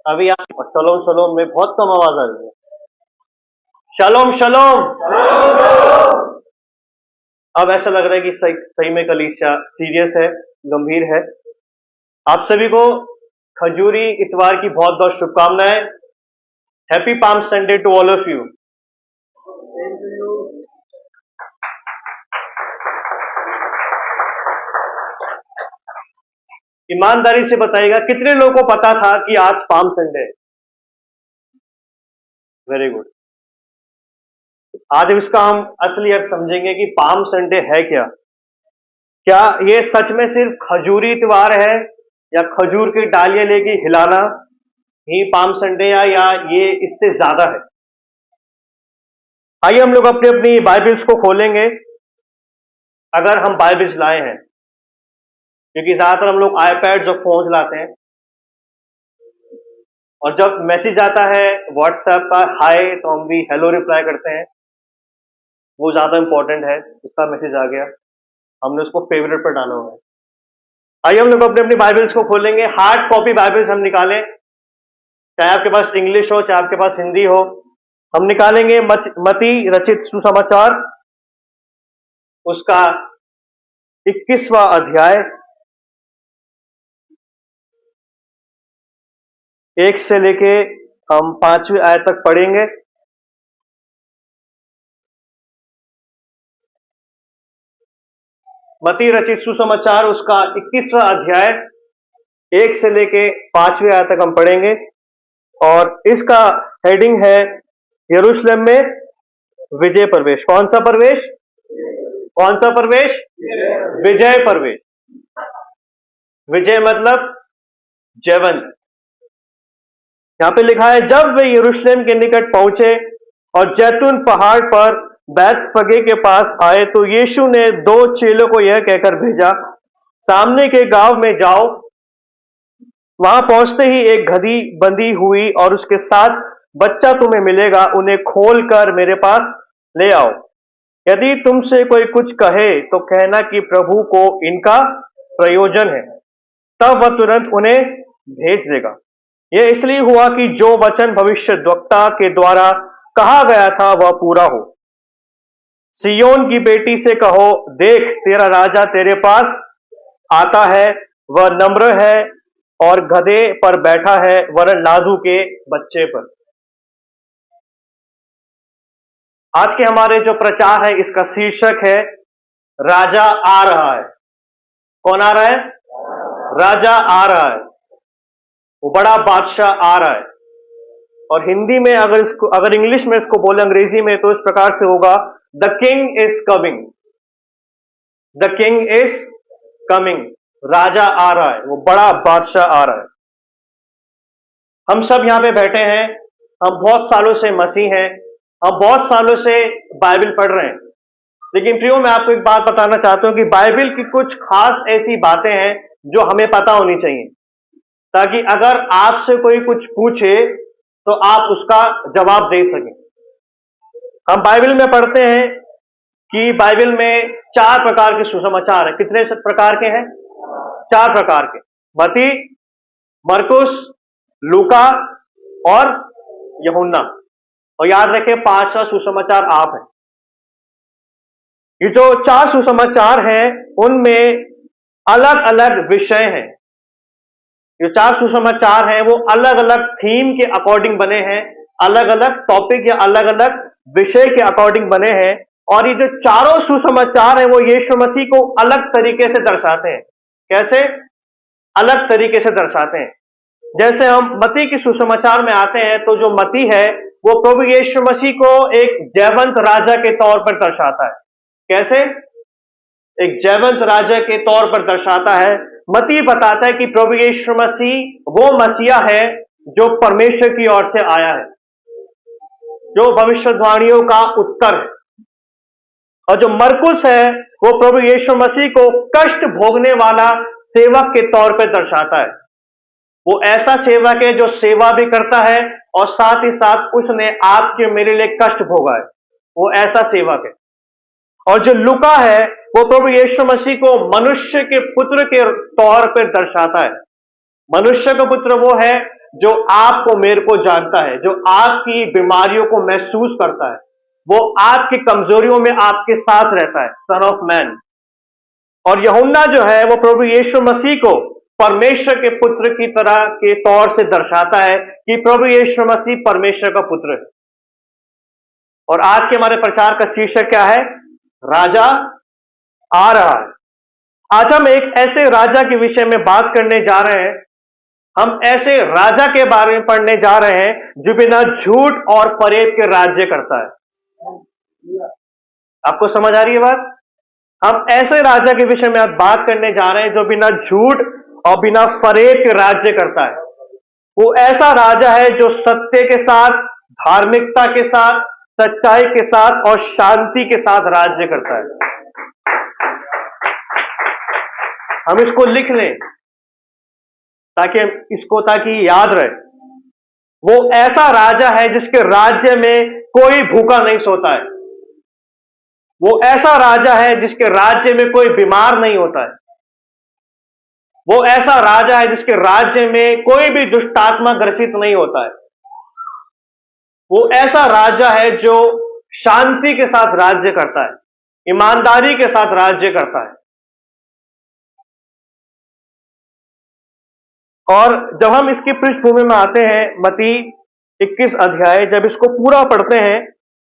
अभी आप शलोम शलोम में बहुत कम आवाज आ रही है। शलोम शलोम। अब ऐसा लग रहा है कि सही सही में कलीसिया सीरियस है, गंभीर है। आप सभी को खजूरी इतवार की बहुत बहुत शुभकामनाएं। Happy palm Sunday to all of you. ईमानदारी से बताइएगा, कितने लोगों को पता था कि आज पाम संडे है? Very good. आज इसका हम असली अर्थ समझेंगे कि पाम संडे है क्या। क्या ये सच में सिर्फ खजूरी इतवार है, या खजूर की डालियां लेके हिलाना ही पाम संडे है, या ये इससे ज्यादा है? आइए हम लोग अपनी अपनी बाइबल्स को खोलेंगे, अगर हम बाइबल्स लाए हैं, क्योंकि ज्यादातर हम लोग आईपैड्स और फोन लाते हैं, और जब मैसेज आता है व्हाट्सएप का हाय तो हम भी हेलो रिप्लाई करते हैं, वो ज्यादा इंपॉर्टेंट है। उसका मैसेज आ गया, हमने उसको फेवरेट पर डाला हुआ है। आइए हम लोग अपने अपनी बाइबल्स को खोलेंगे। हार्ड कॉपी बाइबल्स हम निकालें, चाहे आपके पास इंग्लिश हो चाहे आपके पास हिंदी हो। हम निकालेंगे मती रचित सुसमाचार, उसका 21वां अध्याय, 1 से लेके हम 5वीं आयत तक पढ़ेंगे। मती रचित सुसमाचार उसका 21वां अध्याय 1 से लेके 5वीं आयत तक हम पढ़ेंगे, और इसका हेडिंग है यरूशलेम में विजय प्रवेश। कौन सा प्रवेश? कौन सा प्रवेश? विजय प्रवेश। विजय मतलब जयवंत। यहां पे लिखा है, जब वे यरूशलेम के निकट पहुंचे और जैतून पहाड़ पर बैतफगे के पास आए, तो यीशु ने 2 चेलों को यह कहकर भेजा, सामने के गांव में जाओ। वहां पहुंचते ही एक गधी बंधी हुई और उसके साथ बच्चा तुम्हें मिलेगा, उन्हें खोल कर मेरे पास ले आओ। यदि तुमसे कोई कुछ कहे तो कहना कि प्रभु को इनका प्रयोजन है, तब वह तुरंत उन्हें भेज देगा। यह इसलिए हुआ कि जो वचन भविष्यद्वक्ता के द्वारा कहा गया था वह पूरा हो। सियोन की बेटी से कहो, देख तेरा राजा तेरे पास आता है, वह नम्र है और गधे पर बैठा है, वरन लाजू के बच्चे पर। आज के हमारे जो प्रचार है, इसका शीर्षक है राजा आ रहा है। कौन आ रहा है? राजा आ रहा है, वो बड़ा बादशाह आ रहा है। और हिंदी में अगर इंग्लिश में इसको बोले, अंग्रेजी में, तो इस प्रकार से होगा, the king is coming. The king is coming. राजा आ रहा है, वो बड़ा बादशाह आ रहा है। हम सब यहां पे बैठे हैं, हम बहुत सालों से मसीह हैं, हम बहुत सालों से बाइबल पढ़ रहे हैं। लेकिन प्रियो, मैं आपको एक बात बताना चाहता हूं कि बाइबल की कुछ खास ऐसी बातें हैं जो हमें पता होनी चाहिए, ताकि अगर आपसे कोई कुछ पूछे तो आप उसका जवाब दे सकें। हम बाइबल में पढ़ते हैं कि बाइबल में 4 प्रकार के सुसमाचार हैं। कितने प्रकार के हैं? 4 प्रकार के। मती, मरकुस, लूका और यूहन्ना। और याद रखें, 5वां सुसमाचार आप है। ये जो 4 सुसमाचार हैं, उनमें अलग अलग विषय हैं। ये 4 सुसमाचार हैं, वो अलग अलग थीम के अकॉर्डिंग बने हैं, अलग अलग टॉपिक या अलग अलग विषय के अकॉर्डिंग बने हैं। और ये जो चारों सुसमाचार हैं, वो यीशु मसीह को अलग तरीके से दर्शाते हैं। कैसे? अलग तरीके से दर्शाते हैं। जैसे हम मती के सुसमाचार में आते हैं, तो जो मती है वो प्रभु यीशु मसीह को एक जयवंत राजा के तौर पर दर्शाता है। कैसे? एक जयवंत राजा के तौर पर दर्शाता है। मती बताता है कि प्रभु यीशु मसीह वो मसीहा है जो परमेश्वर की ओर से आया है, जो भविष्यवाणियों का उत्तर है। और जो मरकुस है, वो प्रभु यीशु मसीह को कष्ट भोगने वाला सेवक के तौर पर दर्शाता है। वो ऐसा सेवक है जो सेवा भी करता है और साथ ही साथ उसने आपके मेरे लिए कष्ट भोगा है, वो ऐसा सेवक है। और जो लूका है, वो प्रभु यीशु मसीह को मनुष्य के पुत्र के तौर पर दर्शाता है। मनुष्य का पुत्र वो है जो आपको मेरे को जानता है, जो आपकी बीमारियों को महसूस करता है, वो आपकी कमजोरियों में आपके साथ रहता है, सन ऑफ मैन। और यूहन्ना जो है वो प्रभु यीशु मसीह को परमेश्वर के पुत्र की तरह के तौर से दर्शाता है कि प्रभु यीशु मसीह परमेश्वर का पुत्र है। और आज के हमारे प्रचार का शीर्षक क्या है? राजा आ रहा है। आज हम एक ऐसे राजा के विषय में बात करने जा रहे हैं। हम ऐसे राजा के बारे में पढ़ने जा रहे हैं जो बिना झूठ और फरेब के राज्य करता है। आपको समझ आ रही है बात? हम ऐसे राजा के विषय में आज बात करने जा रहे हैं जो बिना झूठ और बिना फरेब के राज्य करता है। वो ऐसा राजा है जो सत्य के साथ, धार्मिकता के साथ, सच्चाई के साथ और शांति के साथ राज्य करता है। हम इसको लिख लें ताकि याद रहे। वो ऐसा राजा है जिसके राज्य में कोई भूखा नहीं सोता है। वो ऐसा राजा है जिसके राज्य में कोई बीमार नहीं होता है। वो ऐसा राजा है जिसके राज्य में कोई भी दुष्टात्मा ग्रसित नहीं होता है। वो ऐसा राजा है जो शांति के साथ राज्य करता है, ईमानदारी के साथ राज्य करता है। और जब हम इसकी पृष्ठभूमि में आते हैं, मत्ती 21 अध्याय, जब इसको पूरा पढ़ते हैं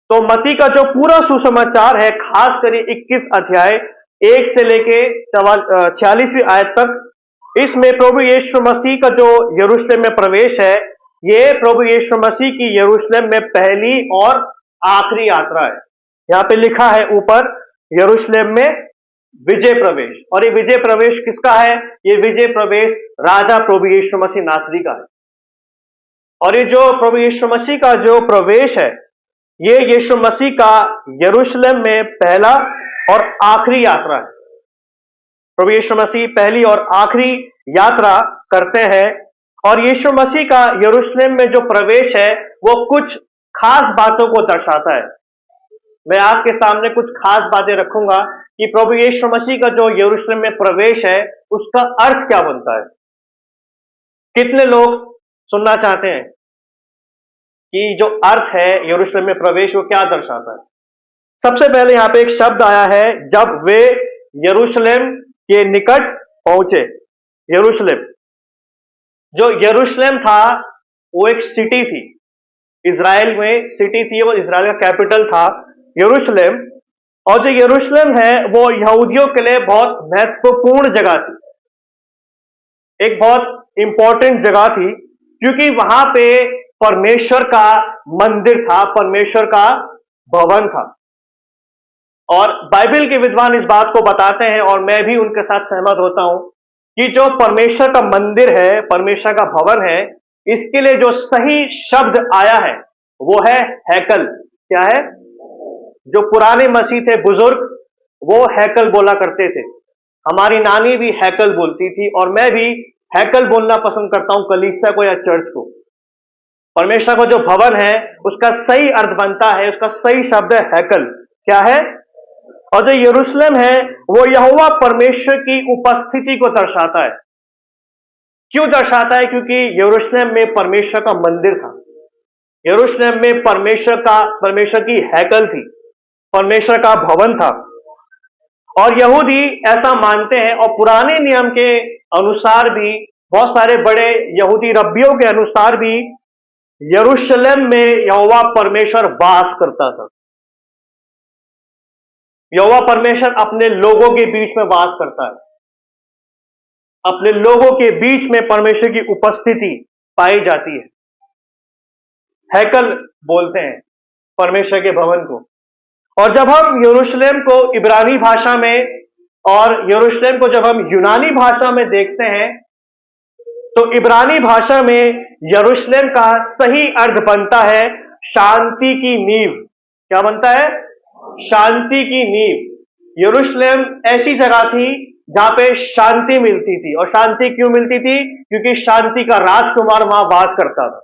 तो मत्ती का जो पूरा सुसमाचार है, खास कर 21 अध्याय 1 से लेके 46वीं आयत तक, इसमें प्रभु यीशु मसीह का जो यरूशलेम में प्रवेश है, ये प्रभु यीशु मसीह की यरूशलेम में पहली और आखिरी यात्रा है। यहां पे लिखा है ऊपर, यरूशलेम में विजय प्रवेश। और ये विजय प्रवेश किसका है? ये विजय प्रवेश राजा प्रभु यीशु मसीह नासरी का है। और ये जो प्रभु यीशु मसीह का जो प्रवेश है, ये यीशु मसीह का यरूशलेम में पहला और आखिरी यात्रा है। प्रभु यीशु मसीह पहली और आखिरी यात्रा करते हैं। और यीशु मसीह का यरूशलेम में जो प्रवेश है वो कुछ खास बातों को दर्शाता है। मैं आपके सामने कुछ खास बातें रखूंगा कि प्रभु यीशु मसीह का जो यरूशलेम में प्रवेश है उसका अर्थ क्या बनता है। कितने लोग सुनना चाहते हैं कि जो अर्थ है यरूशलेम में प्रवेश वो क्या दर्शाता है? सबसे पहले यहां पे एक शब्द आया है, जब वे यरूशलेम के निकट पहुंचे। यरूशलेम, जो यरूशलेम था वो एक सिटी थी, इजराइल में सिटी थी, वो इजराइल का कैपिटल था यरूशलेम। और जो यरूशलेम है वो यहूदियों के लिए बहुत महत्वपूर्ण जगह थी, एक बहुत इंपॉर्टेंट जगह थी, क्योंकि वहां पे परमेश्वर का मंदिर था, परमेश्वर का भवन था। और बाइबल के विद्वान इस बात को बताते हैं और मैं भी उनके साथ सहमत होता हूं कि जो परमेश्वर का मंदिर है, परमेश्वर का भवन है, इसके लिए जो सही शब्द आया है वो है हैकल। क्या है? जो पुराने मसीह थे बुजुर्ग, वो हैकल बोला करते थे। हमारी नानी भी हैकल बोलती थी और मैं भी हैकल बोलना पसंद करता हूं, कलीसिया को या चर्च को। परमेश्वर का जो भवन है उसका सही अर्थ बनता है, उसका सही शब्द है हैकल। क्या है? और जो यरूशलेम है वो यहोवा परमेश्वर की उपस्थिति को दर्शाता है। क्यों दर्शाता है? क्योंकि यरूशलेम में परमेश्वर का मंदिर था, यरूशलेम में परमेश्वर की हैकल थी, परमेश्वर का भवन था। और यहूदी ऐसा मानते हैं और पुराने नियम के अनुसार भी, बहुत सारे बड़े यहूदी रब्बियों के अनुसार भी, यरूशलेम में यहोवा परमेश्वर वास करता था। यहोवा परमेश्वर अपने लोगों के बीच में वास करता है। अपने लोगों के बीच में परमेश्वर की उपस्थिति पाई जाती है। हैकल बोलते हैं परमेश्वर के भवन को। और जब हम यरूशलेम को इब्रानी भाषा में और यरूशलेम को जब हम यूनानी भाषा में देखते हैं तो इब्रानी भाषा में यरूशलेम का सही अर्थ बनता है शांति की नींव। क्या बनता है? शांति की नींव। यरूशलेम ऐसी जगह थी जहां पे शांति मिलती थी। और शांति क्यों मिलती थी? क्योंकि शांति का राजकुमार वहां वास करता था।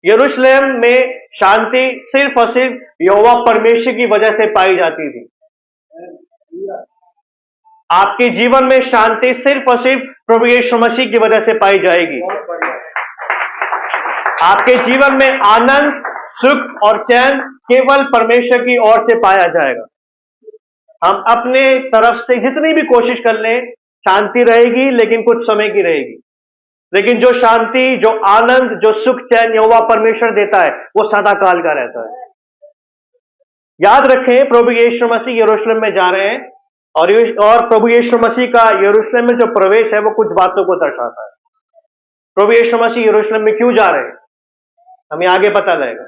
यरूशलेम में शांति सिर्फ और सिर्फ यहोवा परमेश्वर की वजह से पाई जाती थी। आपके जीवन में शांति सिर्फ और सिर्फ प्रभु यीशु मसीह की वजह से पाई जाएगी। आपके जीवन में आनंद, सुख और चैन केवल परमेश्वर की ओर से पाया जाएगा। हम अपने तरफ से जितनी भी कोशिश कर लें, शांति रहेगी लेकिन कुछ समय की रहेगी। लेकिन जो शांति, जो आनंद, जो सुख चैन यहोवा परमेश्वर देता है, वो सदा काल का रहता है। याद रखें, प्रभु यीशु मसीह यरूशलेम में जा रहे हैं और प्रभु यीशु मसीह का यरूशलेम में जो प्रवेश है वो कुछ बातों को दर्शाता है। प्रभु यीशु मसीह यरूशलेम में क्यों जा रहे हैं, हमें आगे पता लगेगा।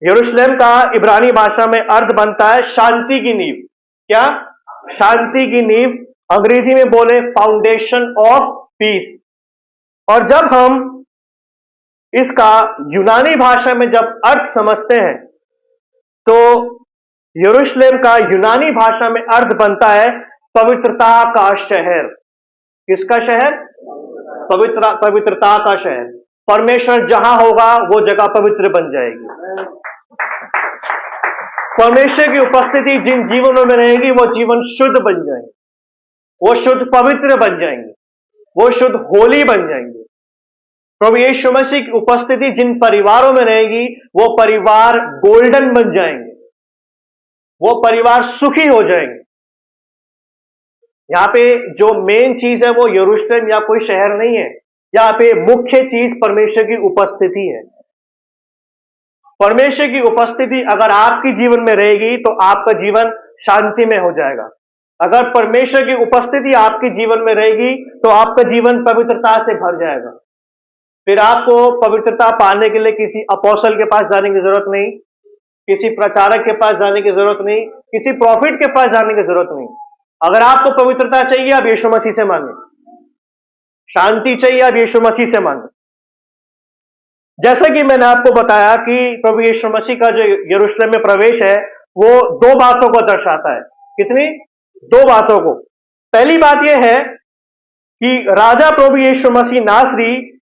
यरूशलेम का इब्रानी भाषा में अर्थ बनता है शांति की नींव। क्या? शांति की नींव। अंग्रेजी में बोले फाउंडेशन ऑफ पीस। और जब हम इसका यूनानी भाषा में जब अर्थ समझते हैं तो यरूशलेम का यूनानी भाषा में अर्थ बनता है पवित्रता का शहर। किसका शहर? पवित्रता का शहर। परमेश्वर जहां होगा वो जगह पवित्र बन जाएगी। परमेश्वर की उपस्थिति जिन जीवनों में रहेगी वो जीवन शुद्ध बन जाएंगे, वो शुद्ध पवित्र बन जाएंगे, वो शुद्ध होली बन जाएंगे। प्रभु यीशु मसीह की उपस्थिति जिन परिवारों में रहेगी वो परिवार गोल्डन बन जाएंगे, वो परिवार सुखी हो जाएंगे। यहां पे जो मेन चीज है वो यरूशलेम या कोई शहर नहीं है, यहां पे मुख्य चीज परमेश्वर की उपस्थिति है। परमेश्वर की उपस्थिति अगर आपके जीवन में रहेगी तो आपका जीवन शांति में हो जाएगा। अगर परमेश्वर की उपस्थिति आपके जीवन में रहेगी तो आपका जीवन पवित्रता से भर जाएगा। फिर आपको पवित्रता पाने के लिए किसी अपोस्टल के पास जाने की जरूरत नहीं, किसी प्रचारक के पास जाने की जरूरत नहीं, किसी प्रॉफिट के पास जाने की जरूरत नहीं। अगर आपको पवित्रता चाहिए, आप यीशु मसीह से मांगे। शांति चाहिए, आप यीशु मसीह से मांगे। जैसा कि मैंने आपको बताया कि प्रभु यीशु मसीह का जो यरूशलेम में प्रवेश है वो दो बातों को दर्शाता है। कितनी? दो बातों को। पहली बात यह है कि राजा प्रभु यीशु मसीह नासरी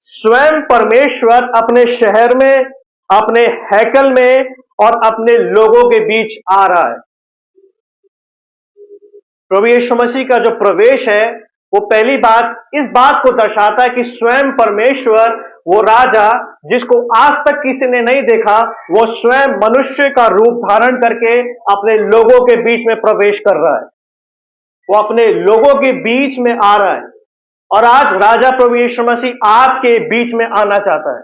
स्वयं परमेश्वर अपने शहर में, अपने हैकल में और अपने लोगों के बीच आ रहा है। प्रभु यीशु मसीह का जो प्रवेश है वो पहली बात इस बात को दर्शाता है कि स्वयं परमेश्वर, वो राजा जिसको आज तक किसी ने नहीं देखा, वो स्वयं मनुष्य का रूप धारण करके अपने लोगों के बीच में प्रवेश कर रहा है। वो अपने लोगों के बीच में आ रहा है। और आज राजा प्रभु यीशु मसीह आपके बीच में आना चाहता है।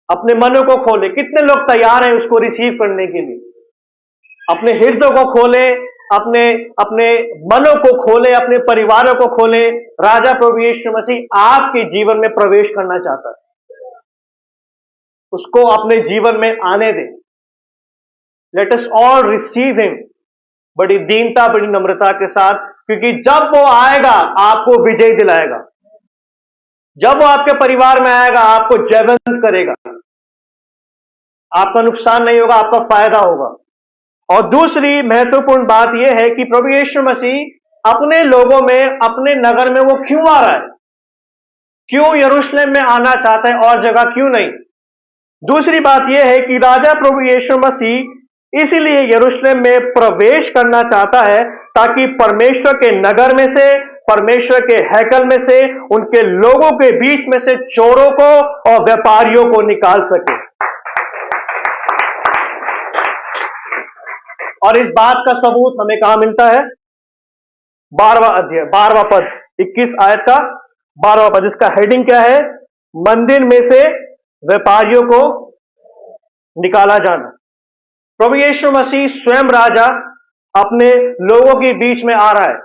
अपने मनों को खोले। कितने लोग तैयार हैं उसको रिसीव करने के लिए? अपने हृदय को खोले, अपने मनों को खोले, अपने परिवारों को खोले। राजा प्रभु यीशु मसीह आपके जीवन में प्रवेश करना चाहता है। उसको अपने जीवन में आने दें। Late us all receive him, बड़ी दीनता, बड़ी नम्रता के साथ, क्योंकि जब वो आएगा आपको विजय दिलाएगा। जब वो आपके परिवार में आएगा आपको जयवंत करेगा। आपका नुकसान नहीं होगा, आपका फायदा होगा। और दूसरी महत्वपूर्ण बात यह है कि प्रभु यीशु मसीह अपने लोगों में, अपने नगर में वो क्यों आ रहा है? क्यों यरूशलेम में आना चाहता है और जगह क्यों नहीं? दूसरी बात यह है कि राजा प्रभु यीशु मसीह इसीलिए यरूशलेम में प्रवेश करना चाहता है ताकि परमेश्वर के नगर में से, परमेश्वर के हैकल में से, उनके लोगों के बीच में से चोरों को और व्यापारियों को निकाल सके। और इस बात का सबूत हमें कहां मिलता है? 12वां अध्याय, 12वां पद, 21 आयत का 12वां पद। इसका हेडिंग क्या है? मंदिर में से व्यापारियों को निकाला जाना। प्रभु यीशु मसीह स्वयं राजा अपने लोगों के बीच में आ रहा है।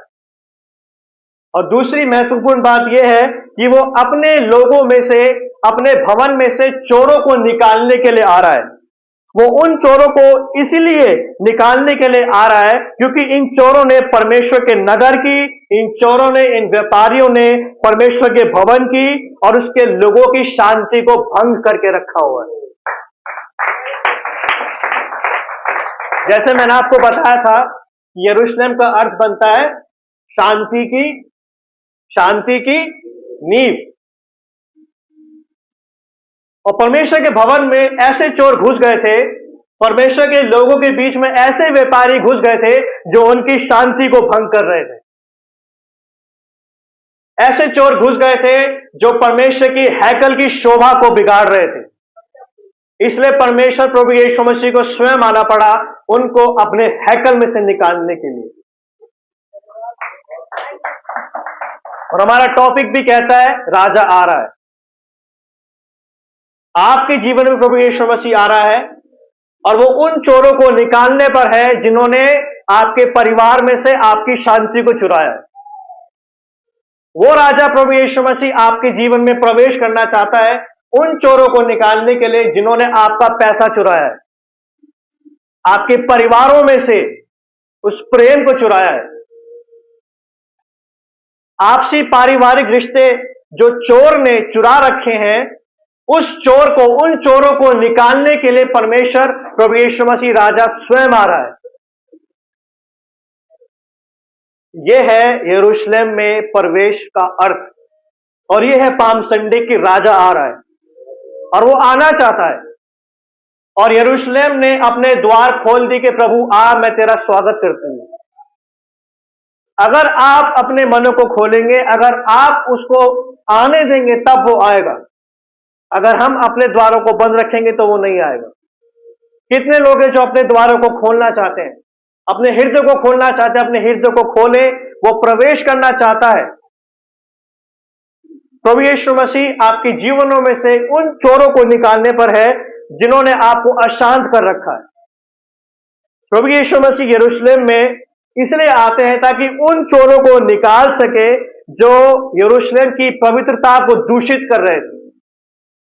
और दूसरी महत्वपूर्ण बात यह है कि वो अपने लोगों में से, अपने भवन में से चोरों को निकालने के लिए आ रहा है। वो उन चोरों को इसीलिए निकालने के लिए आ रहा है क्योंकि इन चोरों ने परमेश्वर के नगर की, इन चोरों ने, इन व्यापारियों ने परमेश्वर के भवन की और उसके लोगों की शांति को भंग करके रखा हुआ है। जैसे मैंने आपको बताया था, यरूशलेम का अर्थ बनता है शांति की नींव। और परमेश्वर के भवन में ऐसे चोर घुस गए थे, परमेश्वर के लोगों के बीच में ऐसे व्यापारी घुस गए थे जो उनकी शांति को भंग कर रहे थे। ऐसे चोर घुस गए थे जो परमेश्वर की हैकल की शोभा को बिगाड़ रहे थे। इसलिए परमेश्वर प्रभु यीशु मसीह को स्वयं आना पड़ा उनको अपने हैकल में से निकालने के लिए। और हमारा टॉपिक भी कहता है राजा आ रहा है। आपके जीवन में प्रभु यीशु मसीह आ रहा है और वो उन चोरों को निकालने पर है जिन्होंने आपके परिवार में से आपकी शांति को चुराया है। वो राजा प्रभु यीशु मसीह आपके जीवन में प्रवेश करना चाहता है उन चोरों को निकालने के लिए जिन्होंने आपका पैसा चुराया है, आपके परिवारों में से उस प्रेम को चुराया है। आपसी पारिवारिक रिश्ते जो चोर ने चुरा रखे हैं, उस चोर को, उन चोरों को निकालने के लिए परमेश्वर प्रभु यीशु मसीह राजा स्वयं आ रहा है। यह है यरूशलेम में प्रवेश का अर्थ, और यह है पाम संडे की राजा आ रहा है और वो आना चाहता है। और यरूशलेम ने अपने द्वार खोल दी कि प्रभु आ, मैं तेरा स्वागत करती हूं। अगर आप अपने मनों को खोलेंगे, अगर आप उसको आने देंगे, तब वो आएगा। अगर हम अपने द्वारों को बंद रखेंगे तो वो नहीं आएगा। कितने लोग हैं जो अपने द्वारों को खोलना चाहते हैं, अपने हृदय को खोलना चाहते हैं, अपने हृदय को खोले, वो प्रवेश करना चाहता है। प्रभु यीशु मसीह आपके जीवनों में से उन चोरों को निकालने पर है जिन्होंने आपको अशांत कर रखा है। प्रभु यीशु मसीह यरूशलेम में इसलिए आते हैं ताकि उन चोरों को निकाल सके जो यरूशलेम की पवित्रता को दूषित कर रहे थे।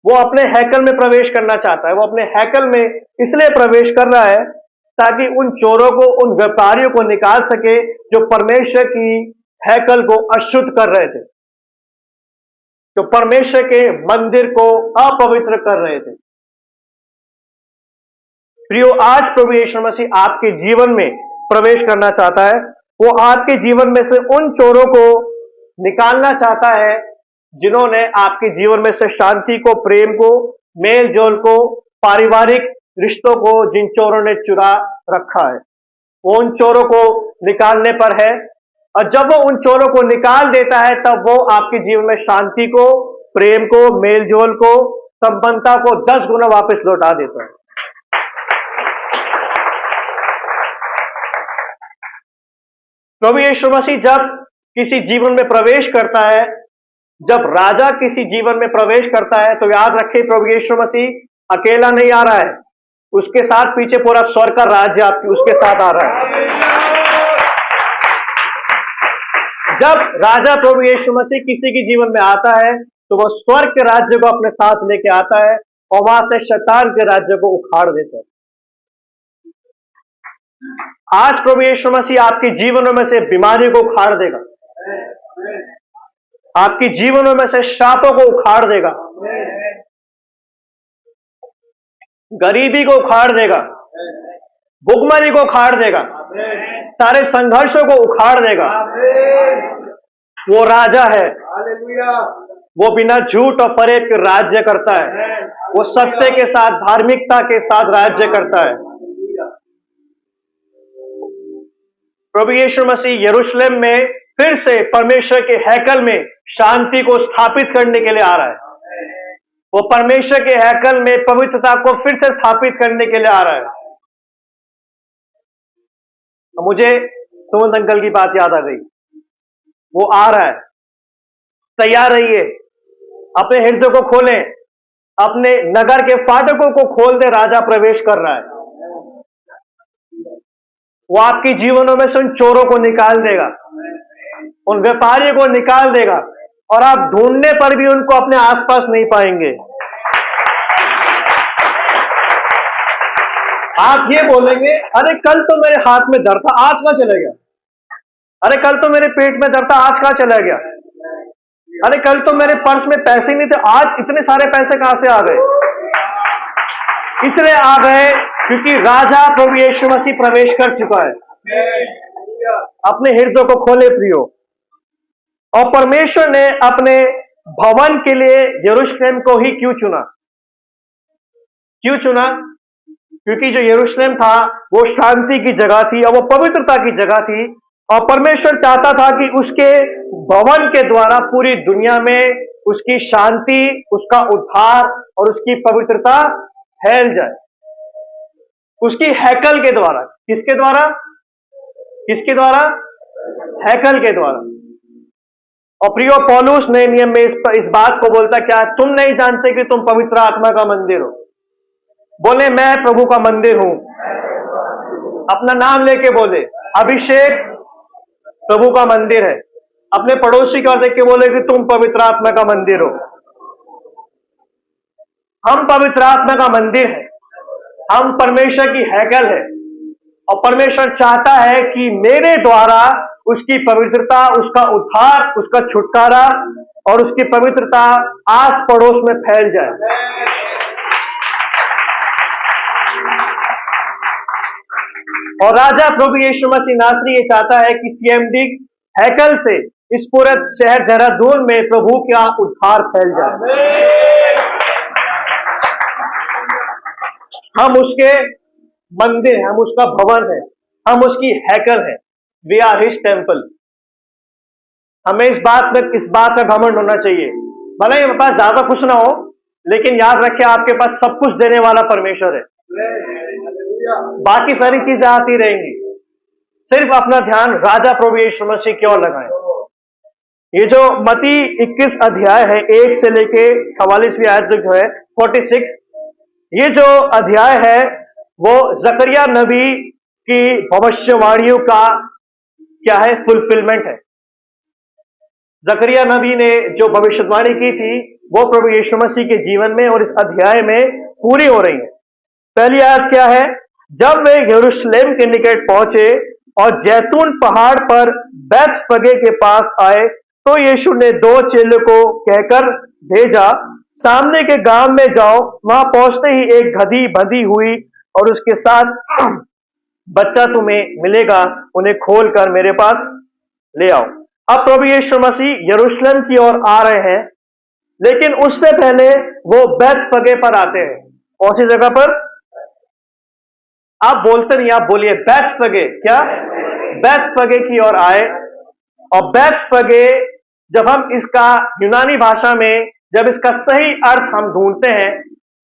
वो अपने हैकल में प्रवेश करना चाहता है। वो अपने हैकल में इसलिए प्रवेश कर रहा है ताकि उन चोरों को, उन व्यापारियों को निकाल सके जो परमेश्वर की हैकल को अशुद्ध कर रहे थे, जो परमेश्वर के मंदिर को अपवित्र कर रहे थे। प्रियो, आज प्रभु यीशु मसीह आपके जीवन में प्रवेश करना चाहता है। वो आपके जीवन में से उन चोरों को निकालना चाहता है जिन्होंने आपके जीवन में से शांति को, प्रेम को, मेल जोल को, पारिवारिक रिश्तों को जिन चोरों ने चुरा रखा है, वो उन चोरों को निकालने पर है। और जब वो उन चोरों को निकाल देता है तब वो आपके जीवन में शांति को, प्रेम को, मेल जोल को, संपन्नता को 10 गुना वापस लौटा देता है। प्रभु यीशु मसीह जब किसी जीवन में प्रवेश करता है, जब राजा किसी जीवन में प्रवेश करता है, तो याद रखिए प्रभु यीशु मसीह अकेला नहीं आ रहा है, उसके साथ पीछे पूरा स्वर्ग का राज्य आपकी उसके साथ आ रहा है। जब राजा प्रभु यीशु मसीह किसी के जीवन में आता है तो वो स्वर्ग के राज्य को अपने साथ लेके आता है और वहां से शैतान के राज्य को उखाड़ देता है। आज प्रभु यीशु मसीह आपके जीवनों में से बीमारी को उखाड़ देगा, आपके जीवनों में से शापों को उखाड़ देगा, गरीबी को उखाड़ देगा, भुखमरी को उखाड़ देगा, सारे संघर्षों को उखाड़ देगा। वो राजा है, वो बिना झूठ और फरेब के राज्य करता है, वो सत्य के साथ, धार्मिकता के साथ राज्य करता है। प्रभु यीशु मसीह यरूशलेम में फिर से परमेश्वर के हैकल में शांति को स्थापित करने के लिए आ रहा है। वो परमेश्वर के हैकल में पवित्रता को फिर से स्थापित करने के लिए आ रहा है। तो मुझे सुमंत अंकल की बात याद आ गई। वो आ रहा है, तैयार रहिए, अपने हृदय को खोलें, अपने नगर के फाटकों को खोल दे, राजा प्रवेश कर रहा है। वो आपके जीवनों में से उन चोरों को निकाल देगा, उन व्यापारियों को निकाल देगा, और आप ढूंढने पर भी उनको अपने आसपास नहीं पाएंगे। आप ये बोलेंगे, अरे कल तो मेरे हाथ में दर्द था, आज कहां चला गया? अरे कल तो मेरे पेट में दर्द था, आज कहां चला गया? अरे कल तो मेरे पर्स में पैसे नहीं थे, आज इतने सारे पैसे कहां से आ गए? इसलिए आ गए क्योंकि राजा प्रभु यीशु मसीह प्रवेश कर चुका है। अपने हृदय को खोले प्रियो। और परमेश्वर ने अपने भवन के लिए यरूशलेम को ही क्यों चुना? क्यों चुना? क्योंकि जो यरूशलेम था वो शांति की जगह थी और वो पवित्रता की जगह थी, और परमेश्वर चाहता था कि उसके भवन के द्वारा पूरी दुनिया में उसकी शांति, उसका उद्धार और उसकी पवित्रता फैल जाए, उसकी हैकल के द्वारा। किसके द्वारा? किसके द्वारा? हैकल के द्वारा। और प्रियो पौलुस नए नियम में इस बात को बोलता, क्या तुम नहीं जानते कि तुम पवित्र आत्मा का मंदिर हो? बोले, मैं प्रभु का मंदिर हूं। अपना नाम लेके बोले, अभिषेक प्रभु का मंदिर है। अपने पड़ोसी को देख के बोले कि तुम पवित्र आत्मा का मंदिर हो। हम पवित्र आत्मा का मंदिर है, हम परमेश्वर की हैकल है। और परमेश्वर चाहता है कि मेरे द्वारा उसकी पवित्रता, उसका उद्धार, उसका छुटकारा और उसकी पवित्रता आस पड़ोस में फैल जाए। और राजा प्रभु यीशु मसीह नासरी ये चाहता है कि सीएमडी हैकल से इस पूरे शहर देहरादून में प्रभु का उद्धार फैल जाए। हम उसके मंदिर हैं, हम उसका भवन है, हम उसकी हैकल है। We are his temple. हमें इस बात का घमंड होना चाहिए। भले ही मेरे पास ज्यादा कुछ ना हो, लेकिन याद रखिए आपके पास सब कुछ देने वाला परमेश्वर है। बाकी सारी चीजें आती रहेंगी, सिर्फ अपना ध्यान राजा प्रभु यीशु मसीह की ओर लगाएं। ये जो मत्ती 21 अध्याय है, 1 से लेके 44वीं आयत तक जो है 46, ये जो अध्याय है वो जकरिया नबी की भविष्यवाणियों का क्या है? फुलफिलमेंट है। जकरिया नबी ने जो भविष्यवाणी की थी वो प्रभु यीशु मसीह के जीवन में और इस अध्याय में पूरी हो रही है। पहली आयत क्या है? जब वे यरूशलेम के निकट पहुंचे और जैतून पहाड़ पर बैतफगे के पास आए, तो यीशु ने 2 चेलों को कहकर भेजा, सामने के गांव में जाओ, वहां पहुंचते ही एक गधी बंधी हुई और उसके साथ बच्चा तुम्हें मिलेगा, उन्हें खोलकर मेरे पास ले आओ। अब प्रभु यीशु मसीह यरूशलेम की ओर आ रहे हैं, लेकिन उससे पहले वो बैतफगे पर आते हैं। कौन सी जगह पर? आप बोलते नहीं, आप बोलिए बैतफगे। क्या? बैतफगे की ओर आए। और बैतफगे, जब हम इसका यूनानी भाषा में जब इसका सही अर्थ हम ढूंढते हैं,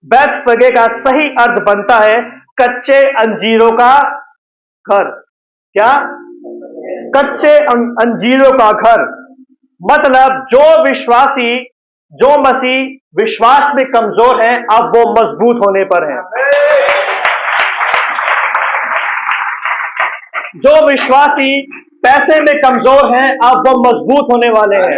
बैतफगे का सही अर्थ बनता है कच्चे अंजीरों का घर। क्या? कच्चे अंजीरों का घर। मतलब जो विश्वासी, जो मसीह विश्वास में कमजोर है, अब वो मजबूत होने पर है। जो विश्वासी पैसे में कमजोर हैं, अब वो मजबूत होने वाले हैं।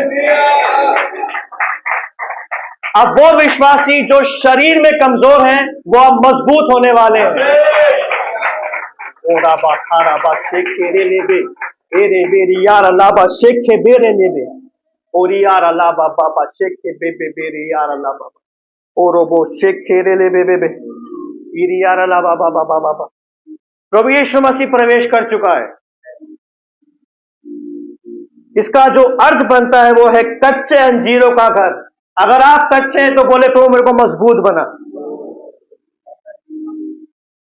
अब वो विश्वासी जो शरीर में कमजोर हैं, वो अब मजबूत होने वाले हैं। ओरा बा खारा बा शेखे रे लेबे एरे बेरी यार अलाबा शेखे बेरे लेबे ओरी यार अलाबा बाबा शेखे बेबे बेरी यार अलाबा ओरो बो शेखे रे लेबे बेबे इरी यार अलाबा बाबा बाबा। प्रभु यीशु मसीह प्रवेश कर चुका है। इसका जो अर्थ बनता है वो है कच्चे अंजीरों का घर। अगर आप कच्चे हैं तो बोले प्रभु मेरे को मजबूत बना।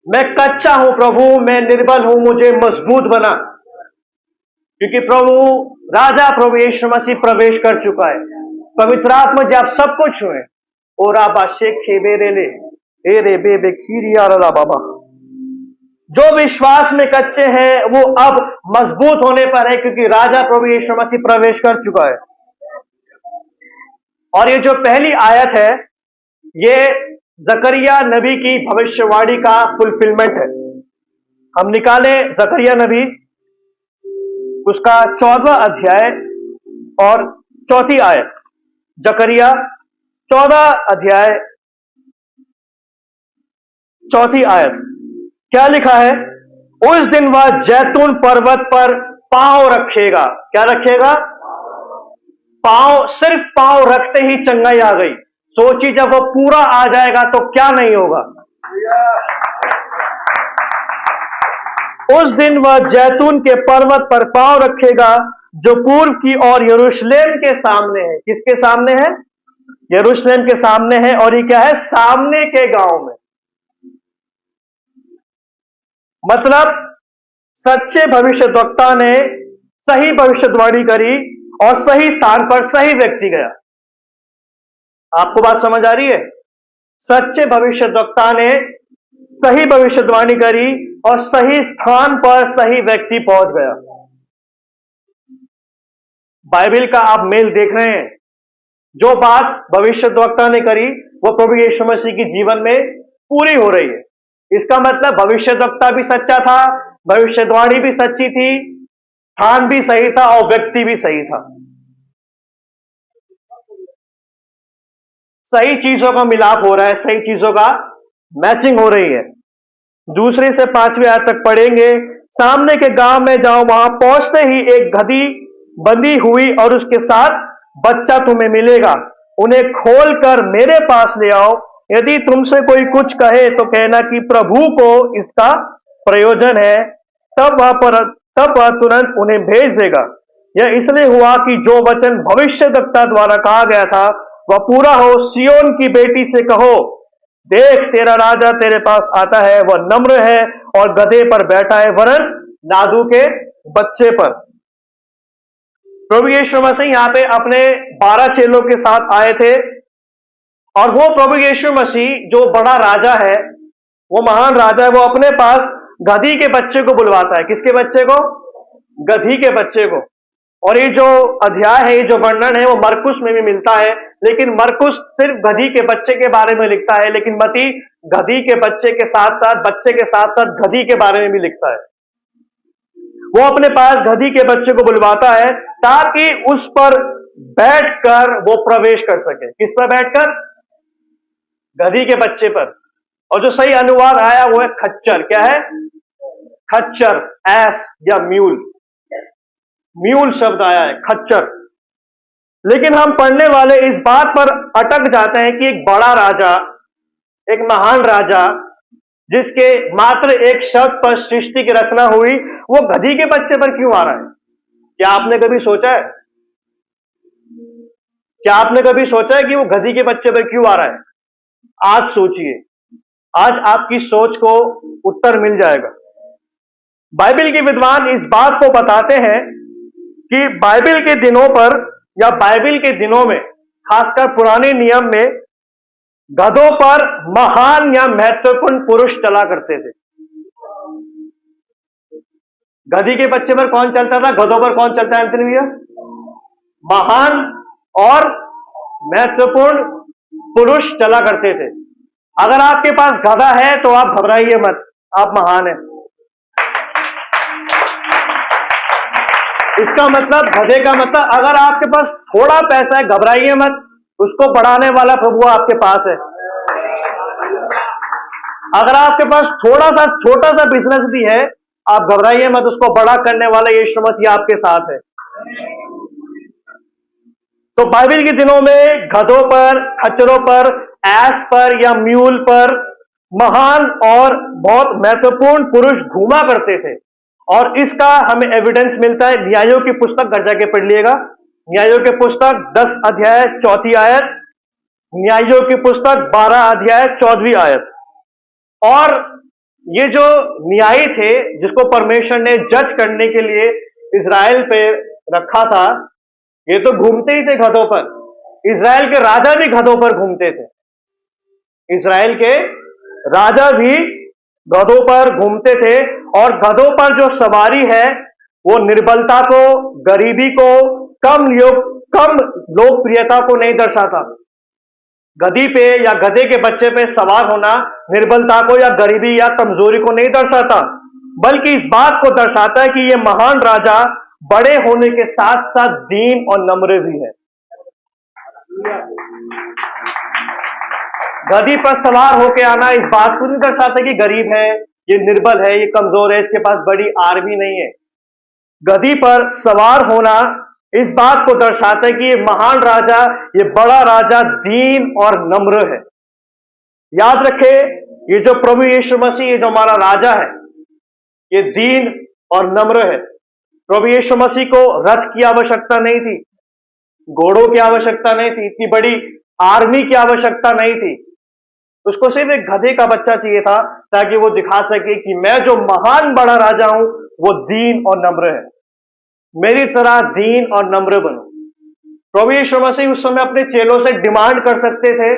मैं कच्चा हूं प्रभु, मैं निर्बल हूं, मुझे मजबूत बना। क्योंकि प्रभु राजा प्रभु यीशु मसीह प्रवेश कर चुका है। पवित्र आत्मा जब सब कुछ हुए और आबा शेख बेरे ले ए रे बे खीरिया बाबा। जो विश्वास में कच्चे हैं वो अब मजबूत होने पर है, क्योंकि राजा प्रभु यीशु मसीह प्रवेश कर चुका है। और ये जो पहली आयत है, ये जकरिया नबी की भविष्यवाणी का फुलफिलमेंट है। हम निकाले जकरिया नबी, उसका 14वां अध्याय और 4थी आयत। जकरिया 14 अध्याय 4थी आयत। क्या लिखा है? उस दिन वह जैतून पर्वत पर पांव रखेगा। क्या रखेगा? पांव। सिर्फ पांव रखते ही चंगाई आ गई। सोचिए जब वो पूरा आ जाएगा तो क्या नहीं होगा। उस दिन वह जैतून के पर्वत पर पांव रखेगा जो पूर्व की ओर यरूशलेम के सामने है। किसके सामने है? यरूशलेम के सामने है। और ये क्या है? सामने के गांव में। मतलब सच्चे भविष्यद्वक्ता ने सही भविष्यवाणी करी और सही स्थान पर सही व्यक्ति गया। आपको बात समझ आ रही है? सच्चे भविष्यद्वक्ता ने सही भविष्यवाणी करी और सही स्थान पर सही व्यक्ति पहुंच गया। बाइबल का आप मेल देख रहे हैं। जो बात भविष्यद्वक्ता ने करी वो प्रभु यीशु मसीह के जीवन में पूरी हो रही है। इसका मतलब भविष्यद्वक्ता भी सच्चा था, भविष्यवाणी भी सच्ची थी, स्थान भी सही था और व्यक्ति भी सही था। सही चीजों का मिलाप हो रहा है, सही चीजों का मैचिंग हो रही है। दूसरे से 5वीं आयत तक पढ़ेंगे। सामने के गांव में जाओ, वहां पहुंचते ही एक गधी बंधी हुई और उसके साथ बच्चा तुम्हें मिलेगा। उन्हें खोलकर मेरे पास ले आओ। यदि तुमसे कोई कुछ कहे तो कहना कि प्रभु को इसका प्रयोजन है, तब वह तुरंत उन्हें भेज देगा। यह इसलिए हुआ कि जो वचन भविष्यद्वक्ता द्वारा कहा गया था वह पूरा हो। सियोन की बेटी से कहो, देख तेरा राजा तेरे पास आता है, वह नम्र है और गधे पर बैठा है, वरन नादू के बच्चे पर। प्रभु यीशु मसीह यहां पे अपने 12 चेलों के साथ आए थे और वो प्रभु यीशु मसीह जो बड़ा राजा है, वो महान राजा है, वो अपने पास गधी के बच्चे को बुलवाता है। किसके बच्चे को? गधी के बच्चे को। और ये जो अध्याय है, ये जो वर्णन है, वो मरकुस में भी मिलता है, लेकिन मरकुस सिर्फ गधी के बच्चे के बारे में लिखता है, लेकिन मती गधी के बच्चे के साथ साथ गधी के बारे में भी लिखता है। वो अपने पास गधी के बच्चे को बुलवाता है ताकि उस पर बैठकर वो प्रवेश कर सके। किस पर बैठकर? गधी के बच्चे पर। और जो सही अनुवाद आया वो है खच्चर। क्या है? खच्चर, एस या म्यूल। म्यूल शब्द आया है, खच्चर। लेकिन हम पढ़ने वाले इस बात पर अटक जाते हैं कि एक बड़ा राजा, एक महान राजा, जिसके मात्र एक शब्द पर सृष्टि की रचना हुई, वो गधी के बच्चे पर क्यों आ रहा है? क्या आपने कभी सोचा है? क्या आपने कभी सोचा है कि वो गधी के बच्चे पर क्यों आ रहा है? आज सोचिए, आज आपकी सोच को उत्तर मिल जाएगा। बाइबल के विद्वान इस बात को बताते हैं कि बाइबल के दिनों पर या बाइबल के दिनों में, खासकर पुराने नियम में, गधों पर महान या महत्वपूर्ण पुरुष चला करते थे। गधी के बच्चे पर कौन चलता था? गधों पर कौन चलता है एंथनी भैया? महान और महत्वपूर्ण पुरुष चला करते थे। अगर आपके पास गधा है तो आप घबराइए मत, आप महान हैं। इसका मतलब, गधे का मतलब, अगर आपके पास थोड़ा पैसा है घबराइए मत, उसको बढ़ाने वाला प्रभु आपके पास है। अगर आपके पास थोड़ा सा छोटा सा बिजनेस भी है, आप घबराइए मत, उसको बड़ा करने वाला यीशु मसीह आपके साथ है। तो बाइबल के दिनों में गधों पर, खच्चरों पर, एस पर या म्यूल पर महान और बहुत महत्वपूर्ण पुरुष घूमा करते थे। और इसका हमें एविडेंस मिलता है न्यायों की पुस्तक, घर जाके पढ़ लिएगा। न्यायों की पुस्तक 10 अध्याय 4वीं आयत, न्यायों की पुस्तक 12 अध्याय 14वीं आयत। और ये जो न्यायी थे, जिसको परमेश्वर ने जज करने के लिए इजराइल पे रखा था, ये तो घूमते ही थे गधों पर। इजराइल के राजा भी गधों पर घूमते थे। इजराइल के राजा भी गधों पर घूमते थे। और गधों पर जो सवारी है वो निर्बलता को, गरीबी को, कम लोकप्रियता को नहीं दर्शाता। गधी पे या गधे के बच्चे पे सवार होना निर्बलता को या गरीबी या कमजोरी को नहीं दर्शाता, बल्कि इस बात को दर्शाता है कि ये महान राजा बड़े होने के साथ साथ दीन और नम्र भी है। गधी पर सवार होकर आना इस बात को नहीं दर्शाता कि गरीब है, ये निर्बल है, ये कमजोर है, इसके पास बड़ी आर्मी नहीं है। गधी पर सवार होना इस बात को दर्शाता है कि ये महान राजा, ये बड़ा राजा दीन और नम्र है। याद रखे, ये जो प्रभु यीशु मसीह, ये जो हमारा राजा है, ये दीन और नम्र है। प्रभु यीशु मसीह को रथ की आवश्यकता नहीं थी, घोड़ों की आवश्यकता नहीं थी, इतनी बड़ी आर्मी की आवश्यकता नहीं थी। उसको सिर्फ एक गधे का बच्चा चाहिए था ताकि वो दिखा सके कि मैं जो महान बड़ा राजा हूं वो दीन और नम्र है। मेरी तरह दीन और नम्र बनो। प्रभु यीशु मसीह उस समय अपने चेलों से डिमांड कर सकते थे,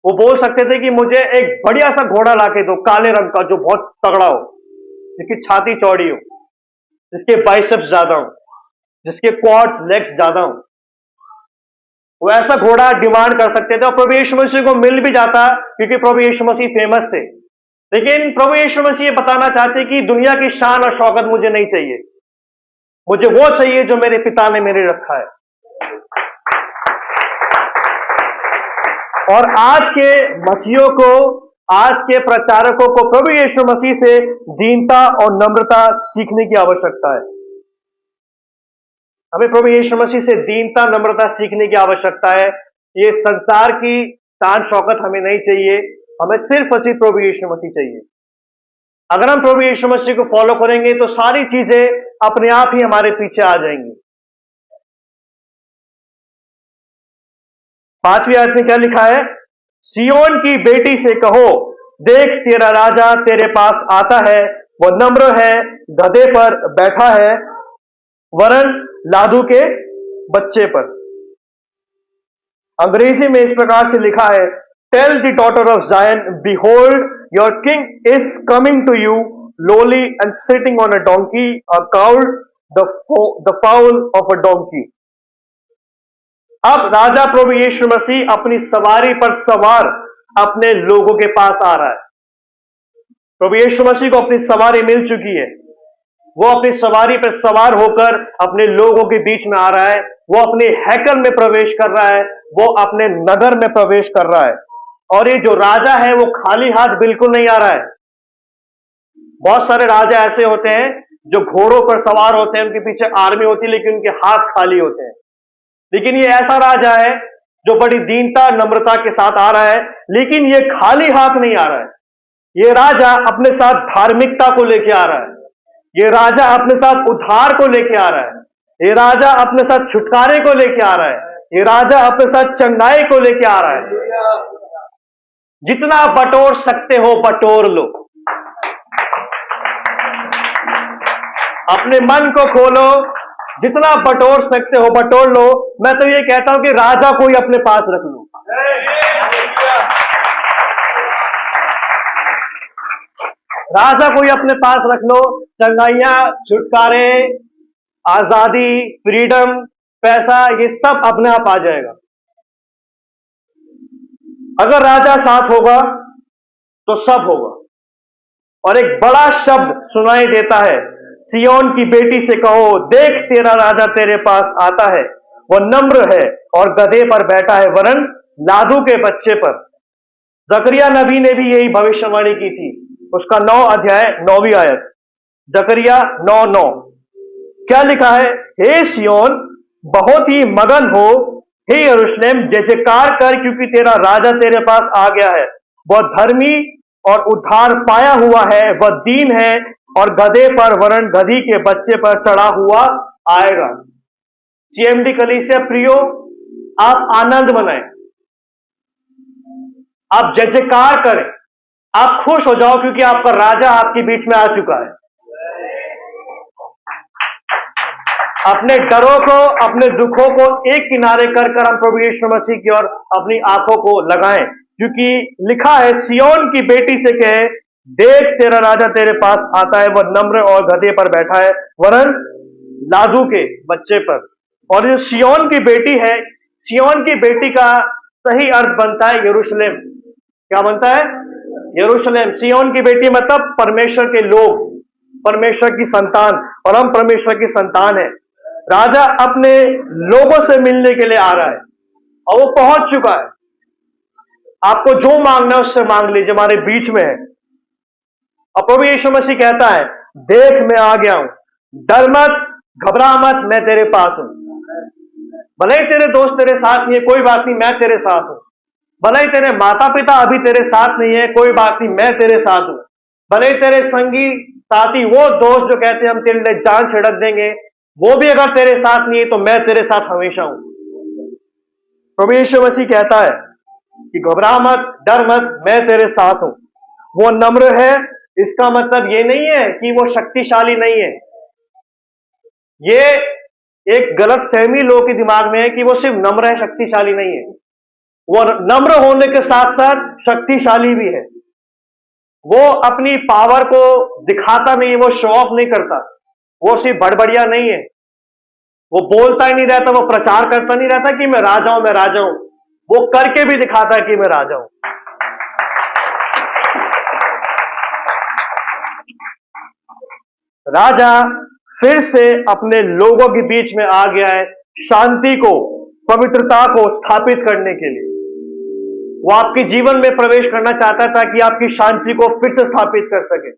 वो बोल सकते थे कि मुझे एक बढ़िया सा घोड़ा लाके दो, काले रंग का, जो बहुत तगड़ा हो, जिसकी छाती चौड़ी हो, जिसके बाइसेप्स ज्यादा हो, जिसके क्वाड्स लेग्स ज्यादा हो। वो ऐसा घोड़ा डिमांड कर सकते थे और प्रभु यीशु मसीह को मिल भी जाता, क्योंकि प्रभु यीशु मसीह फेमस थे। लेकिन प्रभु यीशु मसीह ये बताना चाहते कि दुनिया की शान और शौकत मुझे नहीं चाहिए, मुझे वो चाहिए जो मेरे पिता ने मेरे रखा है। और आज के मसीहों को, आज के प्रचारकों को प्रभु यीशु मसीह से दीनता और नम्रता सीखने की आवश्यकता है। हमें प्रभु यीशु मसीह से दीनता नम्रता सीखने की आवश्यकता है। ये संसार की शान शौकत हमें नहीं चाहिए, हमें सिर्फ और सिर्फ प्रभु यीशु मसीह चाहिए। अगर हम प्रभु यीशु मसीह को फॉलो करेंगे तो सारी चीजें अपने आप ही हमारे पीछे आ जाएंगी। 5वीं आयत में क्या लिखा है? सियोन की बेटी से कहो, देख तेरा राजा तेरे पास आता है, वो नम्र है, गधे पर बैठा है, वरन लादू के बच्चे पर। अंग्रेजी में इस प्रकार से लिखा है, tell the daughter of Zion, behold your king is coming to you, lowly and sitting on a donkey, a colt, the fowl of a donkey। अब राजा प्रभु यीशु मसीह अपनी सवारी पर सवार अपने लोगों के पास आ रहा है। प्रभु यीशु मसीह को अपनी सवारी मिल चुकी है, वो अपनी सवारी पर सवार होकर अपने लोगों के बीच में आ रहा है, वो अपने हैकल में प्रवेश कर रहा है, वो अपने नगर में प्रवेश कर रहा है। और ये जो राजा है वो खाली हाथ बिल्कुल नहीं आ रहा है। बहुत सारे राजा ऐसे होते हैं जो घोड़ों पर सवार होते हैं, उनके पीछे आर्मी होती है, लेकिन उनके हाथ खाली होते हैं। लेकिन ये ऐसा राजा है जो बड़ी दीनता नम्रता के साथ आ रहा है, लेकिन ये खाली हाथ नहीं आ रहा है। ये राजा अपने साथ धार्मिकता को लेके आ रहा है, ये राजा अपने साथ उद्धार को लेके आ रहा है, ये राजा अपने साथ छुटकारे को लेके आ रहा है, ये राजा अपने साथ चंगाई को लेके आ रहा है। जितना बटोर सकते हो बटोर लो, अपने मन को खोलो, जितना बटोर सकते हो बटोर लो। मैं तो ये कहता हूं कि राजा को ही अपने पास रख लो। राजा को ही अपने पास रख लो। चंगाइयां, छुटकारे, आजादी, फ्रीडम, पैसा, ये सब अपने आप आ जाएगा। अगर राजा साथ होगा तो सब होगा। और एक बड़ा शब्द सुनाई देता है, सियोन की बेटी से कहो, देख तेरा राजा तेरे पास आता है, वह नम्र है और गधे पर बैठा है, वरन लादू के बच्चे पर। जकरिया नबी ने भी यही भविष्यवाणी की थी, उसका 9 अध्याय 9वीं आयत, जकरिया 9:9। क्या लिखा है? हे सियोन बहुत ही मगन हो, हे यरूशलेम जय जयकार कर, क्योंकि तेरा राजा तेरे पास आ गया है। वह धर्मी और उद्धार पाया हुआ है, वह दीन है और गधे पर वरन गधी के बच्चे पर चढ़ा हुआ आएगा। सीएमडी कलीसिया प्रियो, आप आनंद मनाएं, आप जय जयकार करें, आप खुश हो जाओ, क्योंकि आपका राजा आपके बीच में आ चुका है। अपने डरों को, अपने दुखों को एक किनारे कर कर हम प्रभु यीशु मसीह की ओर अपनी आंखों को लगाएं, क्योंकि लिखा है, सियोन की बेटी से कहे, देख तेरा राजा तेरे पास आता है, वह नम्र और गधे पर बैठा है, वरन लादू के बच्चे पर। और जो सियोन की बेटी है, सियोन की बेटी का सही अर्थ बनता है यरूशलेम। क्या बनता है? यरूशलेम। सियोन की बेटी मतलब परमेश्वर के लोग, परमेश्वर की संतान, और हम परमेश्वर की संतान है। राजा अपने लोगों से मिलने के लिए आ रहा है और वो पहुंच चुका है। आपको जो मांगना है उससे मांग लीजिए, हमारे बीच में है। और प्रभु यीशु मसीह कहता है, देख मैं आ गया हूं, डर मत, घबरा मत, मैं तेरे पास हूं। भले ही तेरे दोस्त तेरे साथ नहीं है, कोई बात नहीं, मैं तेरे साथ हूं। भले ही तेरे माता पिता अभी तेरे साथ नहीं है, कोई बात नहीं, मैं तेरे साथ हूं। भले ही तेरे संगी साथी, वो दोस्त जो कहते हैं हम तेरे लिए जान छिड़क देंगे, वो भी अगर तेरे साथ नहीं है तो मैं तेरे साथ हमेशा हूं। प्रभु यीशु मसीह कहता है कि घबरा मत, डर मत, मैं तेरे साथ हूं। वो नम्र है, इसका मतलब ये नहीं है कि वो शक्तिशाली नहीं है। ये एक गलत फहमी लोगों के दिमाग में है कि वो सिर्फ नम्र है, शक्तिशाली नहीं है। वो नम्र होने के साथ साथ शक्तिशाली भी है। वो अपनी पावर को दिखाता नहीं है, वो शो ऑफ नहीं करता, वो सिर्फ बड़बड़िया नहीं है, वो बोलता ही नहीं रहता, वो प्रचार करता नहीं रहता कि मैं राजा हूं, मैं राजा हूं। वो करके भी दिखाता है कि मैं राजा हूं। राजा फिर से अपने लोगों के बीच में आ गया है, शांति को, पवित्रता को स्थापित करने के लिए। वो आपके जीवन में प्रवेश करना चाहता है ताकि आपकी शांति को फिर से स्थापित कर सके,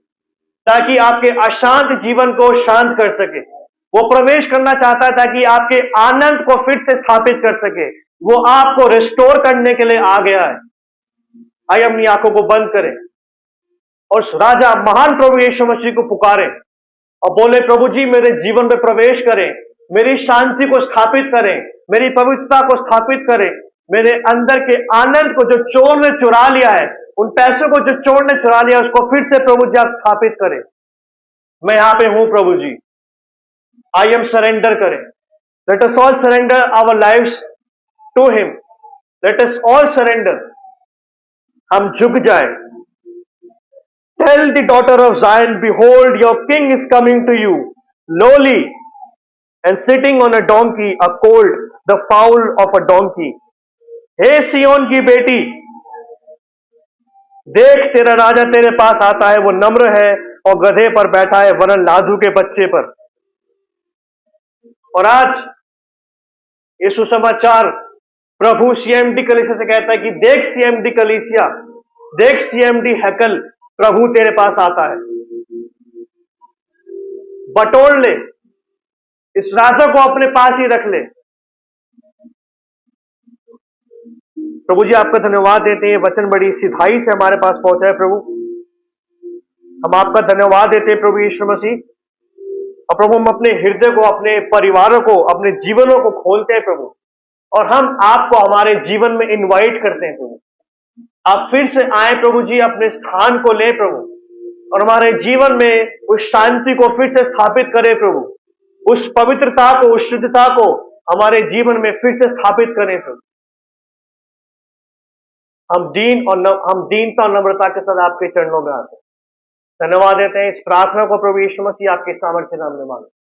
ताकि आपके अशांत जीवन को शांत कर सके। वो प्रवेश करना चाहता है ताकि आपके आनंद को फिर से स्थापित कर सके। वो आपको रिस्टोर करने के लिए आ गया है। आइए अपनी आंखों को बंद करें और राजा महान प्रभु यीशु मसीह को पुकारें और बोले, प्रभु जी मेरे जीवन में प्रवेश करें, मेरी शांति को स्थापित करें, मेरी पवित्रता को स्थापित करें, मेरे अंदर के आनंद को जो चोर ने चुरा लिया है, उन पैसों को जो चोर ने चुरा लिया उसको फिर से प्रभु जी आप स्थापित करें। मैं यहां पे हूं प्रभु जी, आई एम सरेंडर करें। Let us all surrender our lives to him. Let us all surrender, हम झुक जाए। Tell the daughter of Zion, behold, your king is coming to you, lowly and sitting on a donkey, a colt, the fowl of a donkey. हे सियोन की बेटी, देख तेरा राजा तेरे पास आता है, वो नम्र है और गधे पर बैठा है, वरन लादू के बच्चे पर। और आज ये सुसमाचार प्रभु सीएमडी कलीसिया से कहता है कि देख सीएमडी कलीसिया, देख सीएमडी हैकल, प्रभु तेरे पास आता है। बटोर ले, इस राजा को अपने पास ही रख ले। प्रभु जी आपका धन्यवाद देते हैं, वचन बड़ी सिधाई से हमारे पास पहुंचा है प्रभु। हम आपका धन्यवाद देते हैं प्रभु यीशु मसीह। और प्रभु हम अपने हृदय को, अपने परिवारों को, अपने जीवनों को खोलते हैं प्रभु, और हम आपको हमारे जीवन में इनवाइट करते हैं प्रभु। आप फिर से आए प्रभु जी, अपने स्थान को ले प्रभु, और हमारे जीवन में उस शांति को फिर से स्थापित करें प्रभु, उस पवित्रता को, उस शुद्धता को हमारे जीवन में फिर से स्थापित करें प्रभु। हम दीनता और नम्रता के साथ आपके चरणों में आते हैं। धन्यवाद देते हैं इस प्रार्थना को प्रभु यीशु मसीह आपके सामर्थ्य नाम में मांगते हैं।